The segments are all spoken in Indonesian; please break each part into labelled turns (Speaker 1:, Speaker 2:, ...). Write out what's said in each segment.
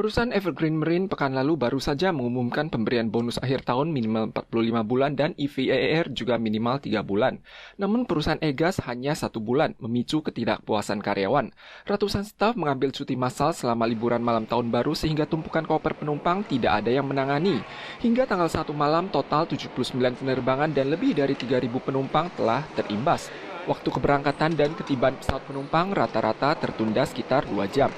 Speaker 1: Perusahaan Evergreen Marine pekan lalu baru saja mengumumkan pemberian bonus akhir tahun minimal 45 bulan dan EVAR juga minimal 3 bulan. Namun perusahaan E-Gas hanya 1 bulan, memicu ketidakpuasan karyawan. Ratusan staf mengambil cuti massal selama liburan malam tahun baru sehingga tumpukan koper penumpang tidak ada yang menangani. Hingga tanggal 1 malam, total 79 penerbangan dan lebih dari 3.000 penumpang telah terimbas. Waktu keberangkatan dan ketibaan pesawat penumpang rata-rata tertunda sekitar 2 jam.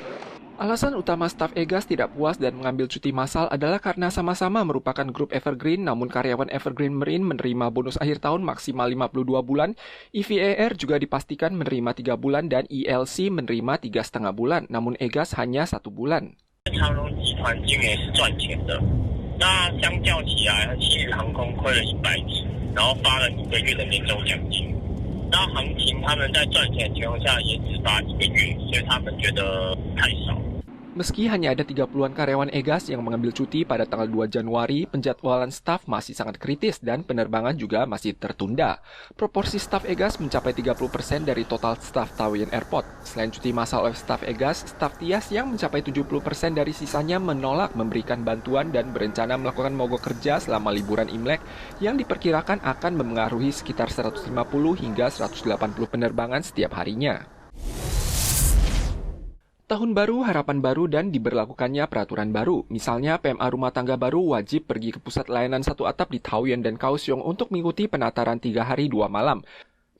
Speaker 1: Alasan utama staf E-Gas tidak puas dan mengambil cuti massal adalah karena sama-sama merupakan grup Evergreen, namun karyawan Evergreen Marine menerima bonus akhir tahun maksimal 52 bulan, EVAR juga dipastikan menerima 3 bulan, dan ELC menerima 3,5 bulan, namun E-Gas hanya 1 bulan.
Speaker 2: 长荣集团今年是赚钱的，那相较起来，七日航空亏了100亿，然后发了1个月的年终奖金。那行情他们在赚钱的情况下也只发1个月，所以他们觉得太少。
Speaker 1: Meski hanya ada 30-an karyawan E-Gas yang mengambil cuti pada tanggal 2 Januari, penjadwalan staf masih sangat kritis dan penerbangan juga masih tertunda. Proporsi staf E-Gas mencapai 30% dari total staf Taoyuan Airport. Selain cuti massal oleh staf E-Gas, staf Tias yang mencapai 70% dari sisanya menolak memberikan bantuan dan berencana melakukan mogok kerja selama liburan Imlek yang diperkirakan akan memengaruhi sekitar 150 hingga 180 penerbangan setiap harinya. Tahun baru, harapan baru, dan diberlakukannya peraturan baru. Misalnya, PMA rumah tangga baru wajib pergi ke pusat layanan satu atap di Taoyuan dan Kaohsiung untuk mengikuti penataran 3 hari 2 malam.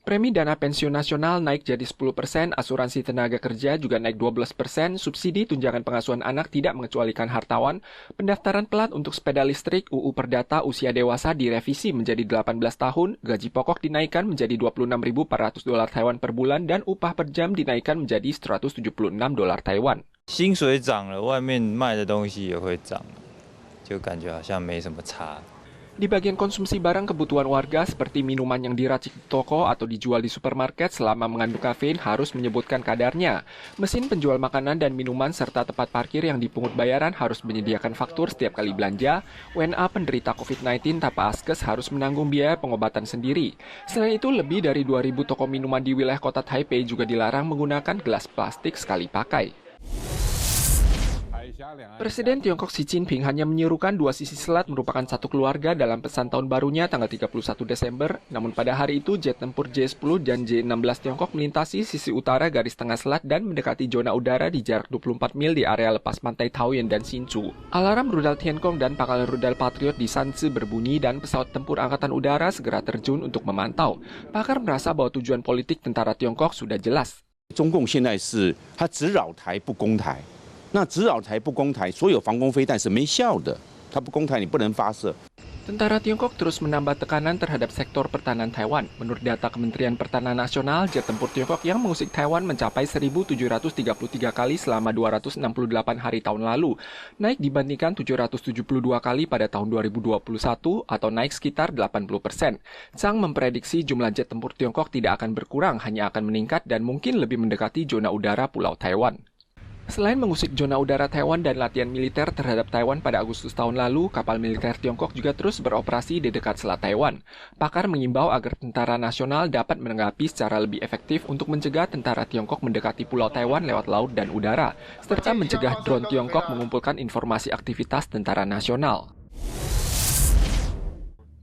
Speaker 1: Premi dana pensiun nasional naik jadi 10%, asuransi tenaga kerja juga naik 12%, subsidi tunjangan pengasuhan anak tidak mengecualikan hartawan, pendaftaran pelat untuk sepeda listrik, UU Perdata usia dewasa direvisi menjadi 18 tahun, gaji pokok dinaikkan menjadi $26.400 Taiwan per bulan, dan upah per jam dinaikkan menjadi $176 Taiwan.
Speaker 3: 薪水涨了，外面卖的东西也会涨，就感觉好像没什么差。
Speaker 1: Di bagian konsumsi barang kebutuhan warga seperti minuman yang diracik di toko atau dijual di supermarket selama mengandung kafein harus menyebutkan kadarnya. Mesin penjual makanan dan minuman serta tempat parkir yang dipungut bayaran harus menyediakan faktur setiap kali belanja. WNA penderita COVID-19 tanpa askes harus menanggung biaya pengobatan sendiri. Selain itu, lebih dari 2.000 toko minuman di wilayah kota Taipei juga dilarang menggunakan gelas plastik sekali pakai. Presiden Tiongkok Xi Jinping hanya menyerukan 2 sisi selat merupakan satu keluarga dalam pesan tahun barunya tanggal 31 Desember. Namun pada hari itu jet tempur J-10 dan J-16 Tiongkok melintasi sisi utara garis tengah selat dan mendekati zona udara di jarak 24 mil di area lepas pantai Taoyuan dan Hsinchu. Alarm rudal Tiancong dan pangkalan rudal Patriot di Shansi berbunyi dan pesawat tempur angkatan udara segera terjun untuk memantau. Pakar merasa bahwa tujuan politik tentara Tiongkok sudah jelas.
Speaker 4: 中共现在是它只扰台不攻台。 那只扰台不攻台，所有防空飞弹是没效的。它不攻台，你不能发射。
Speaker 1: Tentara Tiongkok terus menambah tekanan terhadap sektor pertahanan Taiwan. Menurut data Kementerian Pertahanan Nasional, jet tempur Tiongkok yang mengusik Taiwan mencapai 1.733 kali selama 268 hari tahun lalu, naik dibandingkan 772 kali pada tahun 2021 atau naik sekitar 80%. Chang memprediksi jumlah jet tempur Tiongkok tidak akan berkurang, hanya akan meningkat dan mungkin lebih mendekati zona udara Pulau Taiwan. Selain mengusik zona udara Taiwan dan latihan militer terhadap Taiwan pada Agustus tahun lalu, kapal militer Tiongkok juga terus beroperasi di dekat selat Taiwan. Pakar mengimbau agar tentara nasional dapat menanggapi secara lebih efektif untuk mencegah tentara Tiongkok mendekati Pulau Taiwan lewat laut dan udara, serta mencegah drone Tiongkok mengumpulkan informasi aktivitas tentara nasional.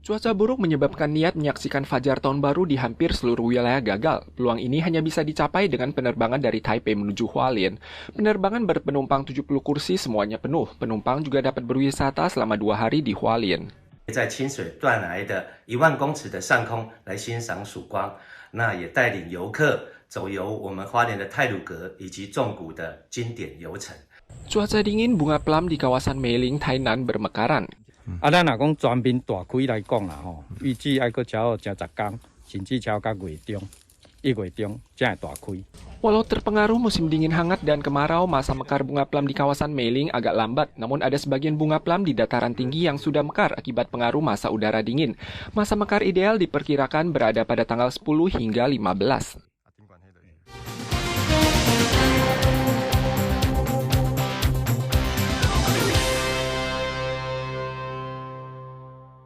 Speaker 1: Cuaca buruk menyebabkan niat menyaksikan fajar tahun baru di hampir seluruh wilayah gagal. Peluang ini hanya bisa dicapai dengan penerbangan dari Taipei menuju Hualien. Penerbangan berpenumpang 70 kursi semuanya penuh. Penumpang juga dapat berwisata selama 2 hari di Hualien.
Speaker 5: 在清水断崖的10000公尺的上空来欣赏曙光，那也带领游客走游我们花莲的太鲁阁以及纵谷的经典游程。
Speaker 1: Cuaca dingin, bunga plam di kawasan Meiling, Tainan bermekaran.
Speaker 6: 咱若讲全面大开来讲啦吼，预计还阁超10天，甚至超到月中，1月中才会大开。
Speaker 1: Walau terpengaruh musim dingin hangat dan kemarau, masa mekar bunga plam di kawasan Meiling agak lambat. Namun ada sebagian bunga plam di dataran tinggi yang sudah mekar akibat pengaruh masa udara dingin. Masa mekar ideal diperkirakan berada pada tanggal 10 hingga 15.